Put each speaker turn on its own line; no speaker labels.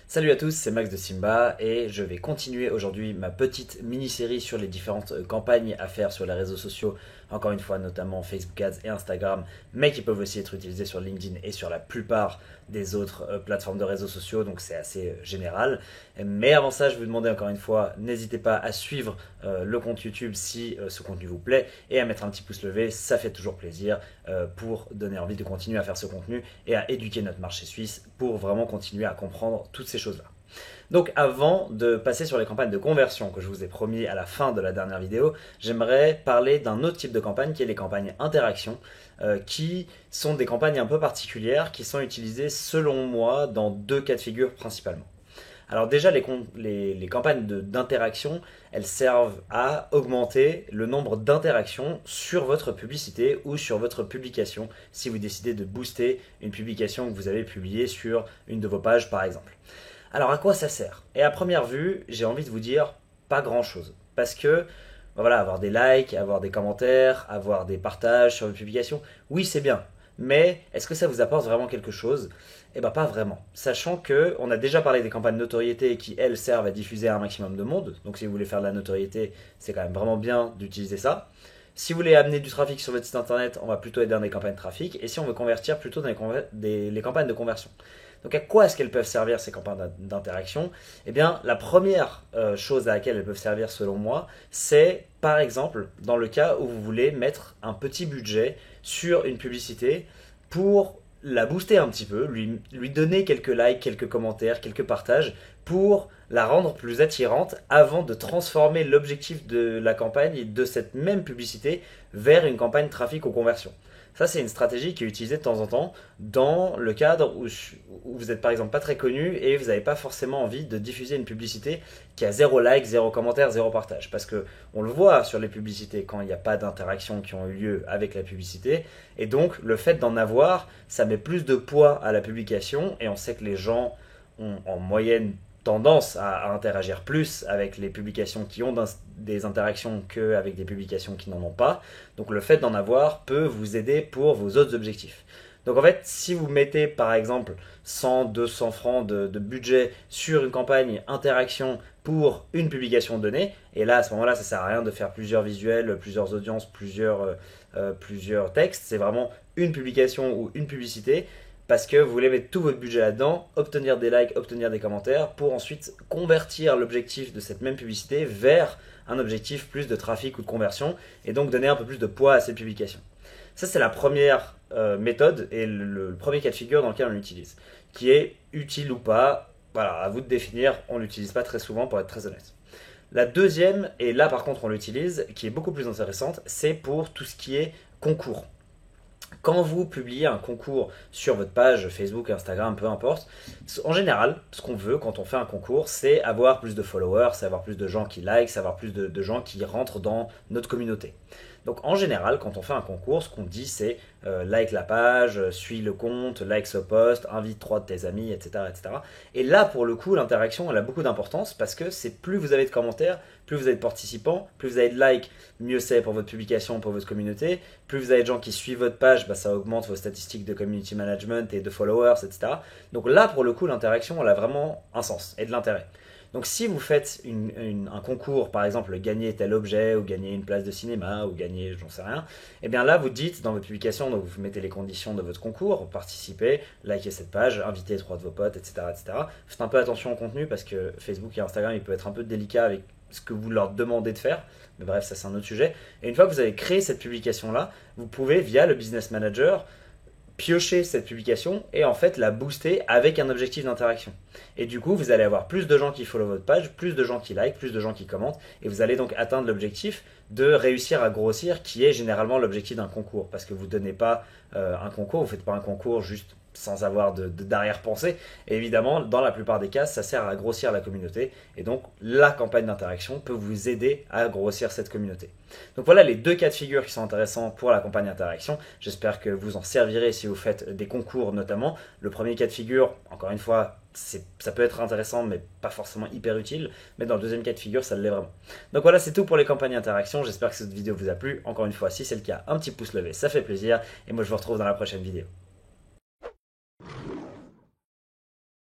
Salut à tous, c'est Max de Simba et je vais continuer aujourd'hui ma petite mini-série sur les différentes campagnes à faire sur les réseaux sociaux, encore une fois notamment Facebook Ads et Instagram, mais qui peuvent aussi être utilisés sur LinkedIn et sur la plupart des autres plateformes de réseaux sociaux, donc c'est assez général. Mais avant ça, je vous demandais encore une fois, n'hésitez pas à suivre le compte YouTube si ce contenu vous plaît et à mettre un petit pouce levé, ça fait toujours plaisir pour donner envie de continuer à faire ce contenu et à éduquer notre marché suisse pour vraiment continuer à comprendre toutes ces choses-là. Donc avant de passer sur les campagnes de conversion que je vous ai promis à la fin de la dernière vidéo, j'aimerais parler d'un autre type de campagne qui est les campagnes interaction, qui sont des campagnes un peu particulières qui sont utilisées selon moi dans deux cas de figure principalement. Alors déjà, les campagnes d'interaction, elles servent à augmenter le nombre d'interactions sur votre publicité ou sur votre publication si vous décidez de booster une publication que vous avez publiée sur une de vos pages par exemple. Alors à quoi ça sert? Et à première vue, j'ai envie de vous dire pas grand-chose. Parce que voilà, avoir des likes, avoir des commentaires, avoir des partages sur vos publications, oui c'est bien. Mais est-ce que ça vous apporte vraiment quelque chose? Eh bien pas vraiment. Sachant que on a déjà parlé des campagnes de notoriété qui elles servent à diffuser à un maximum de monde. Donc si vous voulez faire de la notoriété, c'est quand même vraiment bien d'utiliser ça. Si vous voulez amener du trafic sur votre site internet, on va plutôt être dans des campagnes de trafic. Et si on veut convertir, plutôt dans les campagnes de conversion. Donc à quoi est-ce qu'elles peuvent servir ces campagnes d'interaction? Eh bien la première chose à laquelle elles peuvent servir selon moi, c'est par exemple dans le cas où vous voulez mettre un petit budget sur une publicité pour la booster un petit peu, lui donner quelques likes, quelques commentaires, quelques partages pour la rendre plus attirante avant de transformer l'objectif de la campagne et de cette même publicité vers une campagne trafic ou conversion. Ça, c'est une stratégie qui est utilisée de temps en temps dans le cadre où vous n'êtes par exemple pas très connu et vous n'avez pas forcément envie de diffuser une publicité qui a zéro like, zéro commentaire, zéro partage. Parce que on le voit sur les publicités quand il n'y a pas d'interaction qui ont eu lieu avec la publicité. Et donc, le fait d'en avoir, ça met plus de poids à la publication et on sait que les gens ont en moyenne tendance à interagir plus avec les publications qui ont des interactions qu'avec des publications qui n'en ont pas. Donc le fait d'en avoir peut vous aider pour vos autres objectifs. Donc en fait, si vous mettez par exemple 100, 200 francs de budget sur une campagne interaction pour une publication donnée, et là à ce moment-là, ça sert à rien de faire plusieurs visuels, plusieurs audiences, plusieurs textes, c'est vraiment une publication ou une publicité parce que vous voulez mettre tout votre budget là-dedans, obtenir des likes, obtenir des commentaires, pour ensuite convertir l'objectif de cette même publicité vers un objectif plus de trafic ou de conversion, et donc donner un peu plus de poids à cette publication. Ça, c'est la première méthode et le premier cas de figure dans lequel on l'utilise, qui est utile ou pas. Voilà, à vous de définir, on ne l'utilise pas très souvent pour être très honnête. La deuxième, et là par contre on l'utilise, qui est beaucoup plus intéressante, c'est pour tout ce qui est concours. Quand vous publiez un concours sur votre page Facebook, Instagram, peu importe, en général, ce qu'on veut quand on fait un concours, c'est avoir plus de followers, c'est avoir plus de gens qui like, c'est avoir plus de gens qui rentrent dans notre communauté. Donc en général, quand on fait un concours, ce qu'on dit c'est like la page, suis le compte, like ce post, invite 3 de tes amis, etc., etc. Et là, pour le coup, l'interaction, elle a beaucoup d'importance parce que c'est plus vous avez de commentaires, plus vous avez de participants, plus vous avez de likes, mieux c'est pour votre publication, pour votre communauté. Plus vous avez de gens qui suivent votre page, bah, ça augmente vos statistiques de community management et de followers, etc. Donc là, pour le coup, l'interaction, elle a vraiment un sens et de l'intérêt. Donc si vous faites un concours, par exemple gagner tel objet, ou gagner une place de cinéma, ou gagner j'en sais rien, et bien là vous dites dans votre publication, donc vous mettez les conditions de votre concours, participez, likez cette page, invitez 3 de vos potes, etc., etc. Faites un peu attention au contenu parce que Facebook et Instagram, il peut être un peu délicat avec ce que vous leur demandez de faire, mais bref, ça c'est un autre sujet. Et une fois que vous avez créé cette publication-là, vous pouvez via le Business Manager piocher cette publication et en fait la booster avec un objectif d'interaction. Et du coup, vous allez avoir plus de gens qui follow votre page, plus de gens qui like, plus de gens qui commentent, et vous allez donc atteindre l'objectif de réussir à grossir, qui est généralement l'objectif d'un concours. Parce que vous ne donnez pas un concours, vous ne faites pas un concours juste sans avoir d'arrière-pensée. Et évidemment, dans la plupart des cas, ça sert à grossir la communauté. Et donc, la campagne d'interaction peut vous aider à grossir cette communauté. Donc voilà les deux cas de figure qui sont intéressants pour la campagne d'interaction. J'espère que vous en servirez si vous faites des concours notamment. Le premier cas de figure, encore une fois, ça peut être intéressant mais pas forcément hyper utile. Mais dans le deuxième cas de figure, ça l'est vraiment. Donc voilà, c'est tout pour les campagnes d'interaction. J'espère que cette vidéo vous a plu. Encore une fois, si c'est le cas, un petit pouce levé, ça fait plaisir. Et moi, je vous retrouve dans la prochaine vidéo.